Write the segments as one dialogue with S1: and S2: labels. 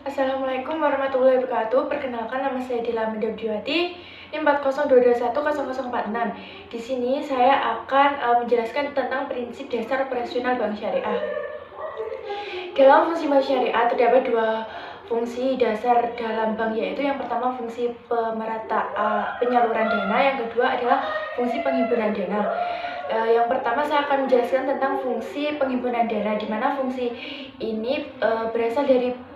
S1: Assalamualaikum warahmatullahi wabarakatuh. Perkenalkan, nama saya Dila Mendabdiwati, NIM 402210046. Di sini saya akan menjelaskan tentang prinsip dasar operasional bank syariah. Dalam fungsi bank syariah terdapat dua fungsi dasar dalam bank, yaitu yang pertama fungsi penyaluran dana, yang kedua adalah fungsi penghimpunan dana. Yang pertama saya akan menjelaskan tentang fungsi penghimpunan dana, di mana fungsi ini berasal dari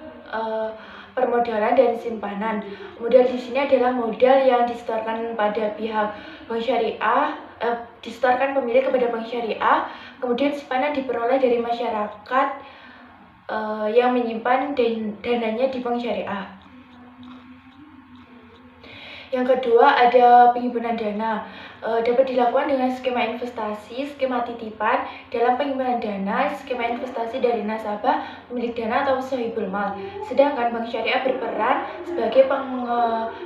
S1: permodalan dan simpanan. Modal di sini adalah modal yang disetorkan pada pihak bank syariah, disetorkan pemilik kepada bank syariah, kemudian simpanan diperoleh dari masyarakat yang menyimpan dananya di bank syariah. Yang kedua ada penghimpunan dana. Dapat dilakukan dengan skema investasi, skema titipan. Dalam penghimpunan dana, skema investasi dari nasabah, pemilik dana atau sahibul mal. Sedangkan bank syariah berperan sebagai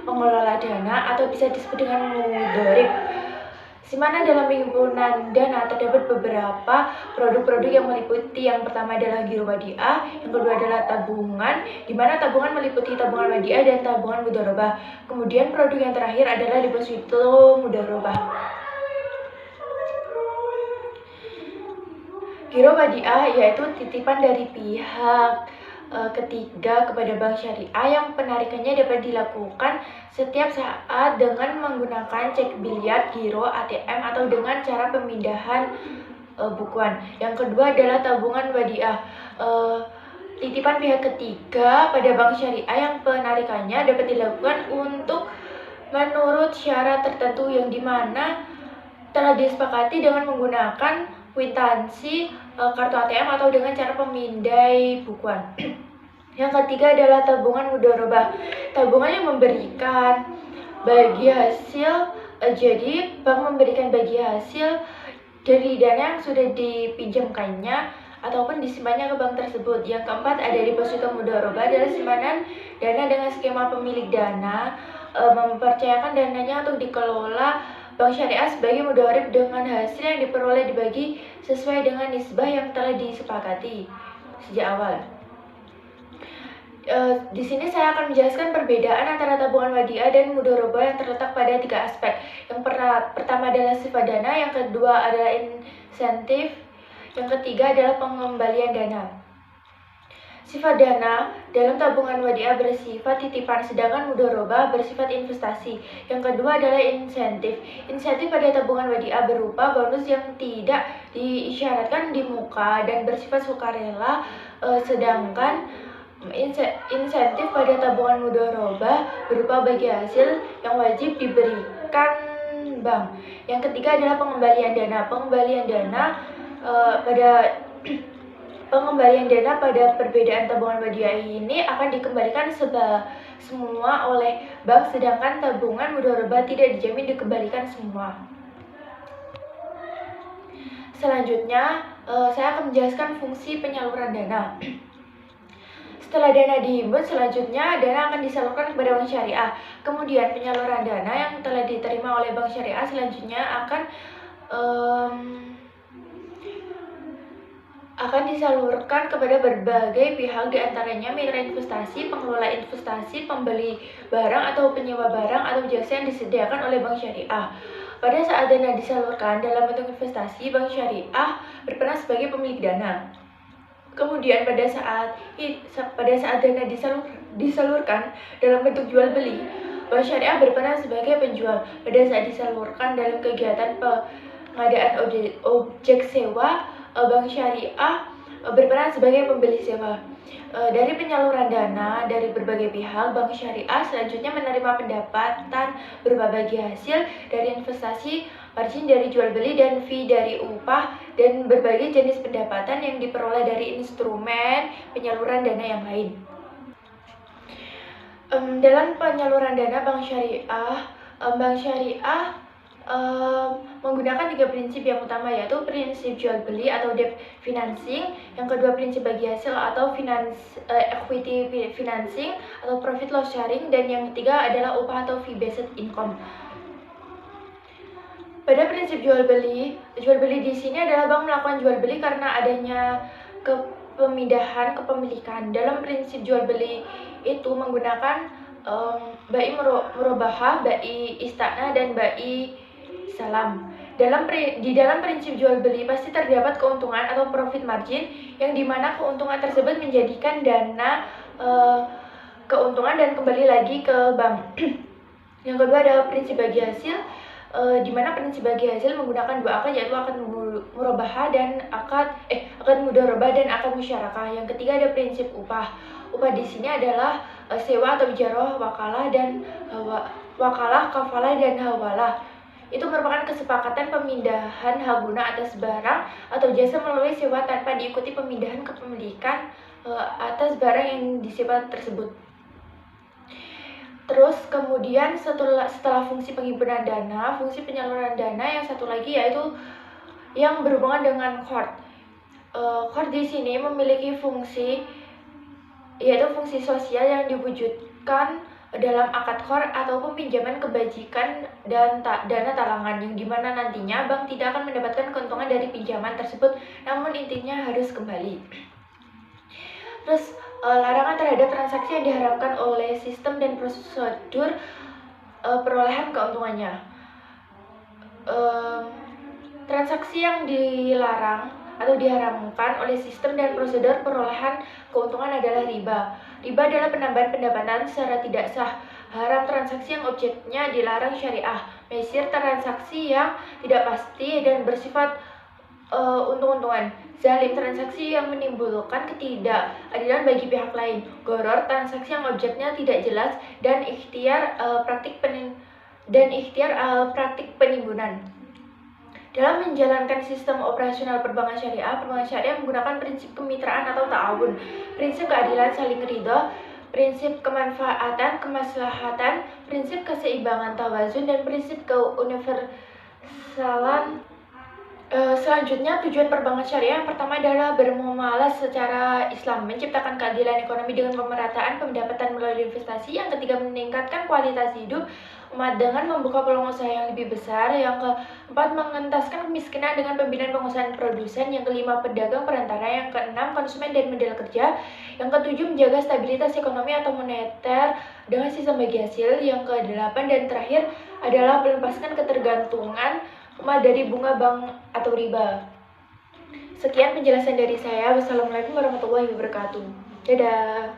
S1: pengelola dana atau bisa disebut dengan mudorib. Simpanan dalam penghimpunan dana terdapat beberapa produk-produk yang meliputi, yang pertama adalah giro wadiah, yang kedua adalah tabungan, di mana tabungan meliputi tabungan wadiah dan tabungan mudharabah. Kemudian produk yang terakhir adalah deposito mudharabah. Giro wadiah yaitu titipan dari pihak ketiga kepada bank syariah yang penarikannya dapat dilakukan setiap saat dengan menggunakan cek biliar, giro, ATM, atau dengan cara pemindahan bukuan. Yang kedua adalah tabungan wadiah, titipan pihak ketiga pada bank syariah yang penarikannya dapat dilakukan untuk menurut syarat tertentu yang dimana telah disepakati dengan menggunakan kwitansi, kartu ATM, atau dengan cara pemindai bukuan. Yang ketiga adalah tabungan mudharabah, tabungan yang memberikan bagi hasil, jadi bank memberikan bagi hasil dari dana yang sudah dipinjamkannya ataupun disimpannya ke bank tersebut. Yang keempat ada deposito mudharabah, adalah simpanan dana dengan skema pemilik dana mempercayakan dananya untuk dikelola bank syariah sebagai mudharib dengan hasil yang diperoleh dibagi sesuai dengan nisbah yang telah disepakati sejak awal. Di sini saya akan menjelaskan perbedaan antara tabungan wadiah dan mudharabah yang terletak pada tiga aspek. Yang pertama adalah sifat dana, yang kedua adalah insentif, yang ketiga adalah pengembalian dana. Sifat dana dalam tabungan wadiah bersifat titipan, sedangkan mudharabah bersifat investasi. Yang kedua adalah insentif. Insentif pada tabungan wadiah berupa bonus yang tidak diisyaratkan di muka dan bersifat sukarela, sedangkan insentif pada tabungan mudharabah berupa bagi hasil yang wajib diberikan bank. Yang ketiga adalah pengembalian dana. Pengembalian dana pada perbedaan tabungan wadiah ini akan dikembalikan semua oleh bank, sedangkan tabungan mudharabah tidak dijamin dikembalikan semua. Selanjutnya, saya akan menjelaskan fungsi penyaluran dana. Setelah dana dihimpun, selanjutnya dana akan disalurkan kepada bank syariah. Kemudian penyaluran dana yang telah diterima oleh bank syariah selanjutnya akan disalurkan kepada berbagai pihak, diantaranya mitra investasi, pengelola investasi, pembeli barang atau penyewa barang atau jasa yang disediakan oleh bank syariah. Pada saat dana disalurkan dalam bentuk investasi, bank syariah berperan sebagai pemilik dana. Kemudian pada saat dana disalurkan dalam bentuk jual beli, bank syariah berperan sebagai penjual. Pada saat disalurkan dalam kegiatan pengadaan objek sewa, bank syariah berperan sebagai pembeli sewa. Dari penyaluran dana dari berbagai pihak, bank syariah selanjutnya menerima pendapatan berupa bagi hasil dari investasi, margin dari jual beli, dan fee dari upah, dan berbagai jenis pendapatan yang diperoleh dari instrumen penyaluran dana yang lain. Dalam penyaluran dana bank syariah menggunakan tiga prinsip yang utama, yaitu prinsip jual beli atau debt financing, yang kedua prinsip bagi hasil atau equity financing atau profit loss sharing, dan yang ketiga adalah upah atau fee based income. Pada prinsip jual beli di sini adalah bank melakukan jual beli karena adanya pemindahan kepemilikan. Dalam prinsip jual beli itu menggunakan bai murabahah, bai istana, dan bai salam. Di dalam prinsip jual beli pasti terdapat keuntungan atau profit margin, yang dimana keuntungan tersebut menjadikan dana keuntungan dan kembali lagi ke bank. Yang kedua adalah prinsip bagi hasil, di mana prinsip bagi hasil menggunakan dua akad, yaitu akad murabahah dan akad mudharabah dan akad musyarakah. Yang ketiga ada prinsip upah. Upah di sini adalah sewa atau ijarah, wakalah, kafalah, dan hawalah. Itu merupakan kesepakatan pemindahan hak guna atas barang atau jasa melalui sewa tanpa diikuti pemindahan kepemilikan atas barang yang disewa tersebut. Terus kemudian setelah fungsi penghimpunan dana, fungsi penyaluran dana yang satu lagi yaitu yang berhubungan dengan qard. Qard di sini memiliki fungsi, yaitu fungsi sosial yang diwujudkan dalam akad qard ataupun pinjaman kebajikan dan dana talangan, yang dimana nantinya bank tidak akan mendapatkan keuntungan dari pinjaman tersebut, namun intinya harus kembali. Terus larangan terhadap transaksi yang diharapkan oleh sistem dan prosedur perolehan keuntungannya. Transaksi yang dilarang atau diharamkan oleh sistem dan prosedur perolehan keuntungan adalah riba. Riba adalah penambahan pendapatan secara tidak sah. Haram transaksi yang objeknya dilarang syariah. Mesir transaksi yang tidak pasti dan bersifat untung-untungan. Zalim transaksi yang menimbulkan ketidakadilan bagi pihak lain. Gharar transaksi yang objeknya tidak jelas dan ikhtiar praktik penimbunan. Dalam menjalankan sistem operasional perbankan syariah menggunakan prinsip kemitraan atau ta'awun, prinsip keadilan saling ridho, prinsip kemanfaatan, kemaslahatan, prinsip keseimbangan tawazun, dan prinsip keuniversalan. Selanjutnya, tujuan perbankan syariah yang pertama adalah bermuamalah secara Islam, menciptakan keadilan ekonomi dengan pemerataan pendapatan melalui investasi. Yang ketiga, meningkatkan kualitas hidup umat dengan membuka peluang usaha yang lebih besar. Yang keempat, mengentaskan kemiskinan dengan pembinaan pengusahaan produsen. Yang kelima, pedagang perantara. Yang keenam, konsumen dan modal kerja. Yang ketujuh, menjaga stabilitas ekonomi atau moneter dengan sistem bagi hasil. Yang kedelapan dan terakhir adalah melepaskan ketergantungan umat dari bunga bank atau riba. Sekian penjelasan dari saya. Wassalamualaikum warahmatullahi wabarakatuh. Dadah.